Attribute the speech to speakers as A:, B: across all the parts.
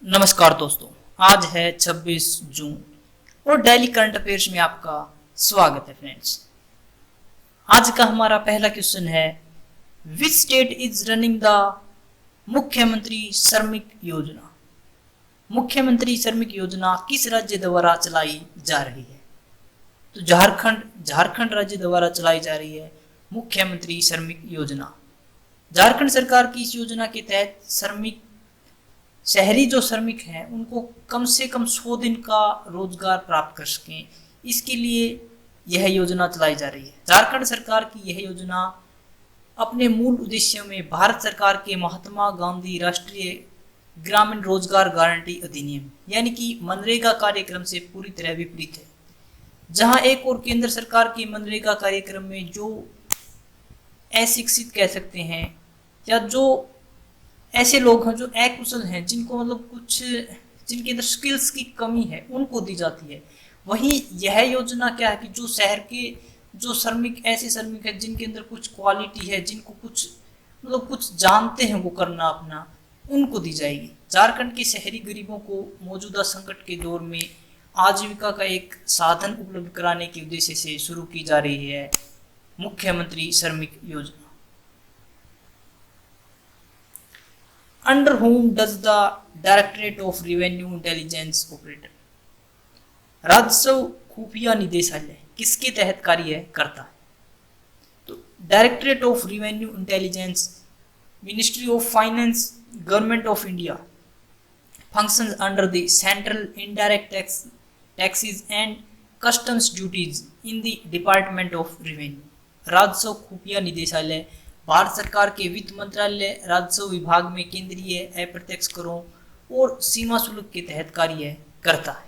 A: नमस्कार दोस्तों, आज है 26 जून और डेली करंट अफेयर्स में आपका स्वागत है फ्रेंड्स। आज का हमारा पहला क्वेश्चन है, which state is running the मुख्यमंत्री श्रमिक योजना। मुख्यमंत्री श्रमिक योजना किस राज्य द्वारा चलाई जा रही है? तो झारखंड राज्य द्वारा चलाई जा रही है मुख्यमंत्री श्रमिक योजना। झारखंड सरकार की इस योजना के तहत शहरी जो श्रमिक हैं उनको कम से कम 100 दिन का रोजगार प्राप्त कर सकें, इसके लिए यह योजना चलाई जा रही है। झारखंड सरकार की यह योजना अपने मूल उद्देश्यों में भारत सरकार के महात्मा गांधी राष्ट्रीय ग्रामीण रोजगार गारंटी अधिनियम यानी कि मनरेगा कार्यक्रम से पूरी तरह विपरीत है। जहां एक और केंद्र सरकार के मनरेगा कार्यक्रम में जो अशिक्षित कह सकते हैं या जो ऐसे लोग हैं जो अकुशल हैं, जिनको जिनके अंदर स्किल्स की कमी है, उनको दी जाती है। वहीं यह योजना क्या है कि जो शहर के जो ऐसे श्रमिक हैं जिनके अंदर कुछ क्वालिटी है, जिनको कुछ जानते हैं वो करना अपना, उनको दी जाएगी। झारखंड के शहरी गरीबों को मौजूदा संकट के दौर में आजीविका का एक साधन उपलब्ध कराने के उद्देश्य से शुरू की जा रही है मुख्यमंत्री श्रमिक योजना। Under whom does the Directorate of Revenue Intelligence operate? राजस्व खुफिया निदेशालय किसके तहत कार्य करता है? तो directorate of revenue intelligence, ministry of finance, government of India functions under the central indirect taxes and customs duties in the department of revenue. राजस्व खुफिया निदेशालय भारत सरकार के वित्त मंत्रालय राजस्व विभाग में केंद्रीय अप्रत्यक्ष करों और सीमा शुल्क के तहत कार्य करता है।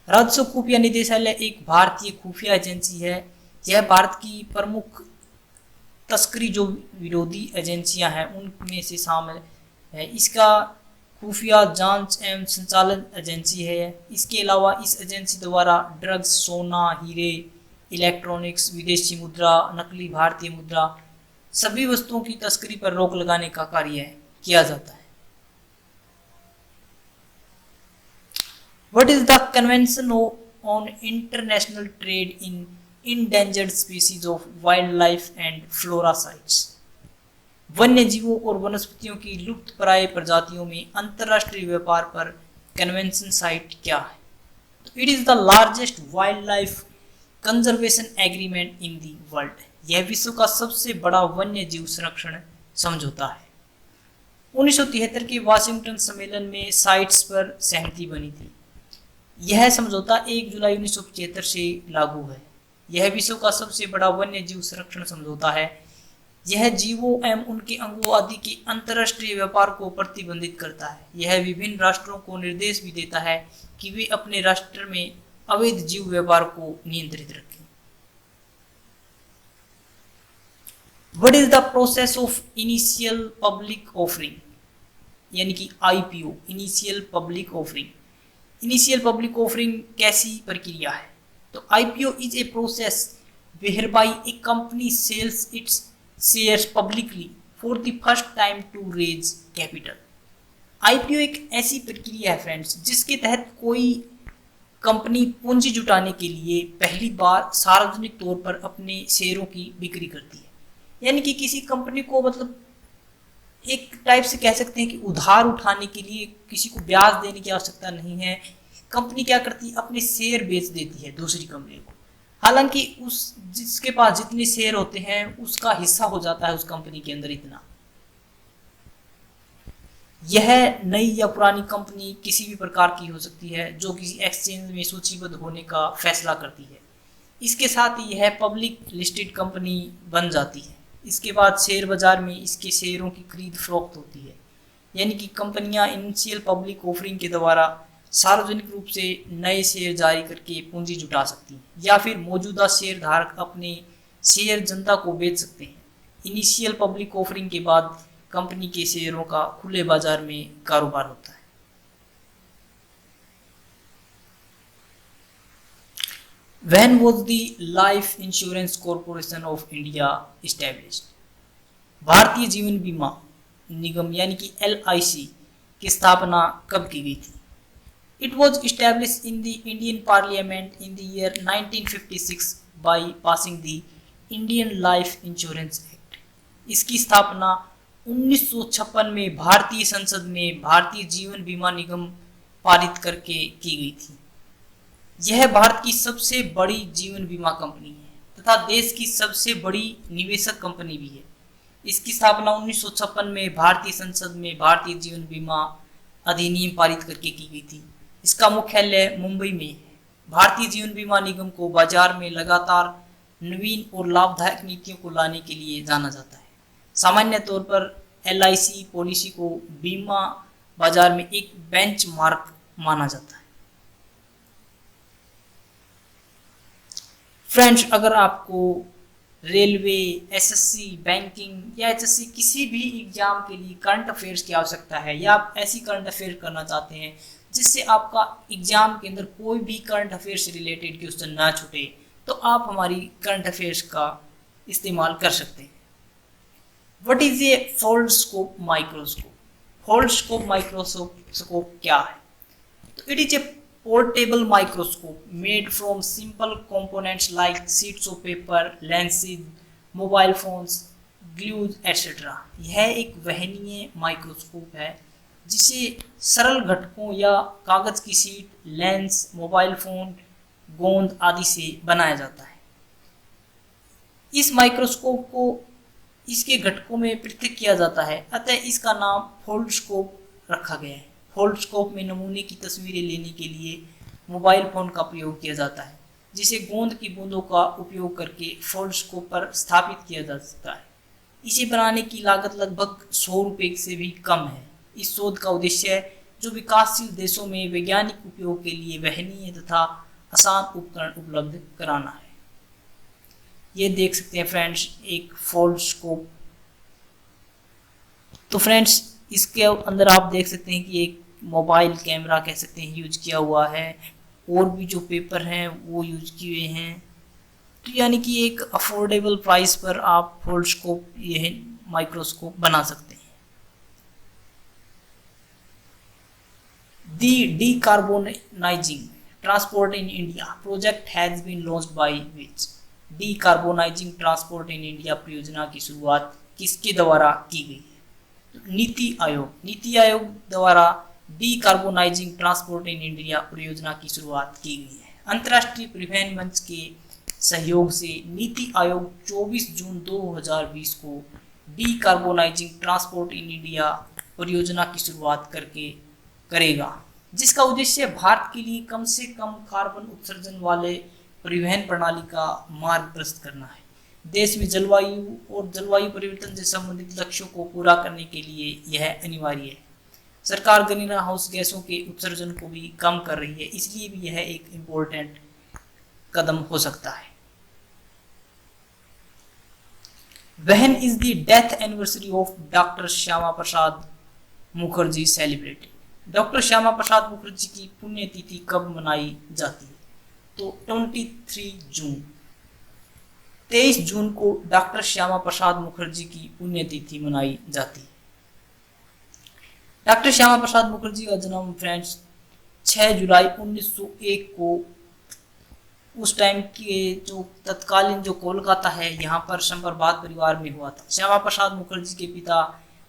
A: राजस्व खुफिया निदेशालय एक भारतीय खुफिया एजेंसी है। यह भारत की प्रमुख तस्करी जो विरोधी एजेंसियां हैं उनमें से शामिल है। इसका खुफिया जांच एवं संचालन एजेंसी है। इसके अलावा इस एजेंसी द्वारा ड्रग्स, सोना, हीरे, इलेक्ट्रॉनिक्स, विदेशी मुद्रा, नकली भारतीय मुद्रा, सभी वस्तुओं की तस्करी पर रोक लगाने का कार्य किया जाता है। What is the Convention on International Trade in Endangered Species of Wildlife and Flora Sites? वन्य जीवों और वनस्पतियों की लुप्तप्राय प्रजातियों में अंतर्राष्ट्रीय व्यापार पर कन्वेंशन साइट क्या है? It is the largest wildlife conservation agreement in the world. यह विश्व का सबसे बड़ा वन्य जीव संरक्षण समझौता है। 1973 के वाशिंगटन सम्मेलन में साइट्स पर सहमति बनी थी। यह समझौता 1 जुलाई 1975 से लागू है। यह विश्व का सबसे बड़ा वन्य जीव संरक्षण समझौता है। यह जीवों एवं उनके अंगों आदि के अंतर्राष्ट्रीय व्यापार को प्रतिबंधित करता है। यह विभिन्न राष्ट्रों को निर्देश भी देता है कि वे अपने राष्ट्र में अवैध जीव व्यापार को नियंत्रित रखें। What is the process of initial public offering? यानी कि IPO, initial public offering. Initial public offering कैसी प्रक्रिया है? तो IPO is a process whereby a company sells its shares publicly for the first time to raise capital. IPO एक ऐसी प्रक्रिया है फ्रेंड्स जिसके तहत कोई कंपनी पूंजी जुटाने के लिए पहली बार सार्वजनिक तौर पर अपने शेयरों की बिक्री करती है। यानी कि किसी कंपनी को एक टाइप से कह सकते हैं कि उधार उठाने के लिए किसी को ब्याज देने की आवश्यकता नहीं है। कंपनी क्या करती है, अपने शेयर बेच देती है दूसरी कंपनी को। हालांकि जिसके पास जितने शेयर होते हैं उसका हिस्सा हो जाता है उस कंपनी के अंदर इतना। यह नई या पुरानी कंपनी किसी भी प्रकार की हो सकती है जो किसी एक्सचेंज में सूचीबद्ध होने का फैसला करती है। इसके साथ ही यह पब्लिक लिस्टेड कंपनी बन जाती है। इसके बाद शेयर बाजार में इसके शेयरों की खरीद फरोख्त होती है। यानी कि कंपनियां इनिशियल पब्लिक ऑफरिंग के द्वारा सार्वजनिक रूप से नए शेयर जारी करके पूंजी जुटा सकती हैं या फिर मौजूदा शेयर धारक अपने शेयर जनता को बेच सकते हैं। इनिशियल पब्लिक ऑफरिंग के बाद कंपनी के शेयरों का खुले बाजार में कारोबार होता है। When was the Life Insurance Corporation of India established? Bharatiya Jeevan बीमा निगम यानी कि LIC की स्थापना कब की गई थी? It was establish in the Indian parliament in the year 1956 by passing the Indian life insurance act. इसकी स्थापना 1956 में भारतीय संसद में भारतीय जीवन बीमा निगम पारित करके की गई थी। यह भारत की सबसे बड़ी जीवन बीमा कंपनी है तथा देश की सबसे बड़ी निवेशक कंपनी भी है। इसकी स्थापना 1956 में भारतीय संसद में भारतीय जीवन बीमा अधिनियम पारित करके की गई थी। इसका मुख्यालय मुंबई में है। भारतीय जीवन बीमा निगम को बाजार में लगातार नवीन और लाभदायक नीतियों को लाने के लिए जाना जाता है। सामान्य तौर पर LIC पॉलिसी को बीमा बाजार में एक बेंचमार्क माना जाता है। फ्रेंड्स, अगर आपको रेलवे, SSC, बैंकिंग या HSC किसी भी एग्जाम के लिए करंट अफेयर्स की आवश्यकता है या आप ऐसी करंट अफेयर करना चाहते हैं जिससे आपका एग्जाम के अंदर कोई भी करंट अफेयर से रिलेटेड क्वेश्चन ना छूटे, तो आप हमारी करंट अफेयर्स का इस्तेमाल कर सकते हैं। What is a Foldscope microscope? Foldscope microscope क्या है? तो it is a portable microscope made from simple components like sheets of paper, lenses, mobile phones, glues, etc. यह एक वहनीय माइक्रोस्कोप है जिसे सरल घटकों या कागज की शीट, लेंस, मोबाइल फोन, गोंद आदि से बनाया जाता है। इस माइक्रोस्कोप को इसके घटकों में पृथक किया जाता है, अतः इसका नाम फोल्डस्कोप रखा गया है। फोल्डस्कोप में नमूने की तस्वीरें लेने के लिए मोबाइल फोन का प्रयोग किया जाता है, जिसे गोंद की बूंदों का उपयोग करके फोल्डस्कोप पर स्थापित किया जा सकता है। इसे बनाने की लागत लगभग 100 रुपये से भी कम है। इस शोध का उद्देश्य जो विकासशील देशों में वैज्ञानिक उपयोग के लिए वहनीय तथा आसान उपकरण उपलब्ध कराना है। ये देख सकते हैं फ्रेंड्स एक फोल्डस्कोप। तो फ्रेंड्स, इसके अंदर आप देख सकते हैं कि एक मोबाइल कैमरा कह सकते हैं यूज किया हुआ है, और भी जो पेपर हैं वो यूज किए हैं। तो यानी कि एक अफोर्डेबल प्राइस पर आप फोल्डस्कोप यह माइक्रोस्कोप बना सकते हैं। The decarbonising transport in India project has been launched by which? Decarbonising transport in India परियोजना की शुरुआत किसके द्वारा की गई है? नीति आयोग द्वारा डीकार्बोनाइजिंग ट्रांसपोर्ट इन इंडिया परियोजना की शुरुआत की गई है। अंतर्राष्ट्रीय परिवहन मंच के सहयोग से नीति आयोग 24 जून 2020 को डीकार्बोनाइजिंग ट्रांसपोर्ट इन इंडिया परियोजना की शुरुआत करेगा, जिसका उद्देश्य भारत के लिए कम से कम कार्बन उत्सर्जन वाले परिवहन प्रणाली का मार्ग प्रशस्त करना है। देश में जलवायु और जलवायु परिवर्तन से संबंधित लक्ष्यों को पूरा करने के लिए यह अनिवार्य है। सरकार ग्रीन हाउस गैसों के उत्सर्जन को भी कम कर रही है, इसलिए भी यह एक इम्पोर्टेंट कदम हो सकता है। When is the death anniversary of doctor Shyama Prasad Mukherjee celebrated? Doctor Shyama Prasad Mukherjee की पुण्यतिथि कब मनाई जाती है? तो 23 जून 23 जून को डॉक्टर श्यामा प्रसाद मुखर्जी की पुण्यतिथि मनाई जाती है। डॉक्टर श्यामा प्रसाद मुखर्जी का जन्म फ्रेंड्स 6 जुलाई 1901 को उस टाइम के जो तत्कालीन जो कोलकाता है यहाँ पर संप्रभात परिवार में हुआ था। श्यामा प्रसाद मुखर्जी के पिता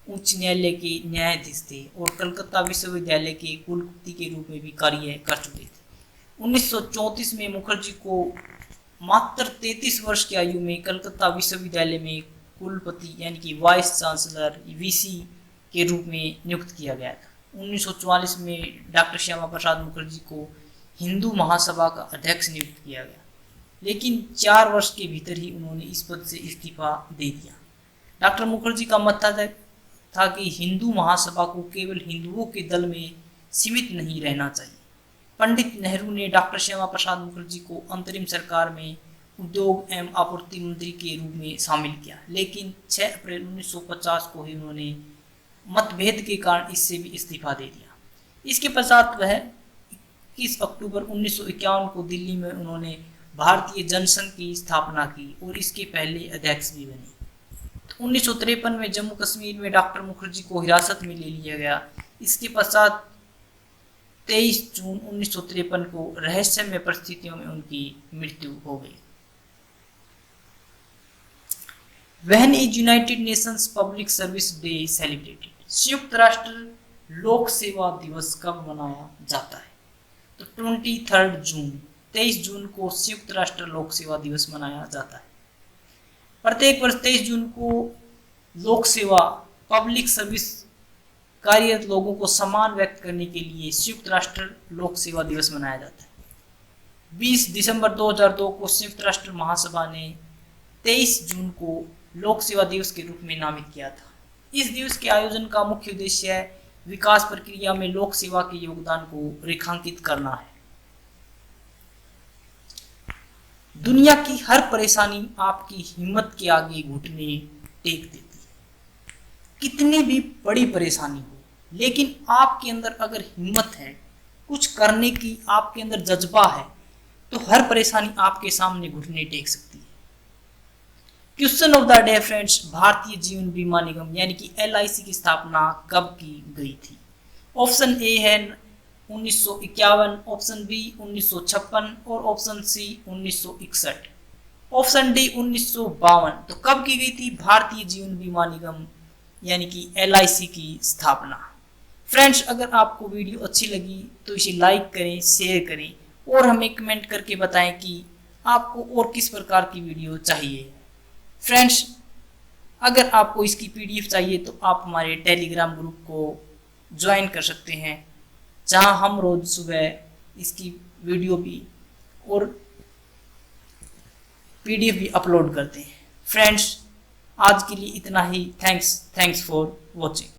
A: उच्च न्यायालय के न्यायाधीश थे और कलकत्ता विश्वविद्यालय के कुलपति के रूप में भी कार्य कर चुके थे। 1934 में मुखर्जी को मात्र 33 वर्ष की आयु में कलकत्ता विश्वविद्यालय में कुलपति यानी कि वाइस चांसलर VC के रूप में नियुक्त किया गया था। 1944 में डॉक्टर श्यामा प्रसाद मुखर्जी को हिंदू महासभा का अध्यक्ष नियुक्त किया गया, लेकिन 4 वर्ष के भीतर ही उन्होंने इस पद से इस्तीफा दे दिया। डॉक्टर मुखर्जी का मत था कि हिंदू महासभा को केवल हिंदुओं के दल में सीमित नहीं रहना चाहिए। पंडित नेहरू ने डॉक्टर श्यामा प्रसाद मुखर्जी को अंतरिम सरकार में उद्योग एवं आपूर्ति मंत्री के रूप में शामिल किया, लेकिन 6 अप्रैल 1950 को ही उन्होंने मतभेद के कारण इससे भी इस्तीफा दे दिया। इसके पश्चात वह 21 अक्टूबर 1951 को दिल्ली में उन्होंने भारतीय जनसंघ की स्थापना की और इसके पहले अध्यक्ष भी बने। 1953 में जम्मू कश्मीर में डॉक्टर मुखर्जी को हिरासत में ले लिया गया, इसके पश्चात 23 जून 1953 को रहस्यमय परिस्थितियों में उनकी मृत्यु हो गई। When is United Nations Public Service Day celebrated? संयुक्त राष्ट्र लोक सेवा दिवस कब मनाया जाता है? तो 23 जून को संयुक्त राष्ट्र लोक सेवा दिवस मनाया जाता है। प्रत्येक वर्ष 23 जून को लोक सेवा पब्लिक सर्विस कार्यरत लोगों को सम्मान व्यक्त करने के लिए संयुक्त राष्ट्र लोक सेवा दिवस मनाया जाता है। 20 दिसंबर 2002 को संयुक्त राष्ट्र महासभा ने 23 जून को लोक सेवा दिवस के रूप में नामित किया था। इस दिवस के आयोजन का मुख्य उद्देश्य है विकास प्रक्रिया में लोक सेवा के योगदान को रेखांकित करना है। दुनिया की हर परेशानी आपकी हिम्मत के आगे घुटने टेक देती है। कितनी भी बड़ी परेशानी हो, लेकिन आपके अंदर अगर हिम्मत है, कुछ करने की आपके अंदर जज्बा है, तो हर परेशानी आपके सामने घुटने टेक सकती है। Question of the day friends, Bharatiya Jeevan बीमा निगम यानी कि LIC की स्थापना कब की गई थी? ऑप्शन ए है 1951, ऑप्शन बी 1956 और ऑप्शन सी 1961, ऑप्शन डी 1952। तो कब की गई थी भारतीय जीवन बीमा निगम यानी कि LIC की स्थापना? फ्रेंड्स, अगर आपको वीडियो अच्छी लगी तो इसे लाइक करें, शेयर करें और हमें कमेंट करके बताएं कि आपको और किस प्रकार की वीडियो चाहिए। फ्रेंड्स, अगर आपको इसकी PDF चाहिए तो आप हमारे टेलीग्राम ग्रुप को ज्वाइन कर सकते हैं, जहां हम रोज सुबह इसकी वीडियो भी और PDF भी अपलोड करते हैं। फ्रेंड्स, आज के लिए इतना ही। Thanks for watching.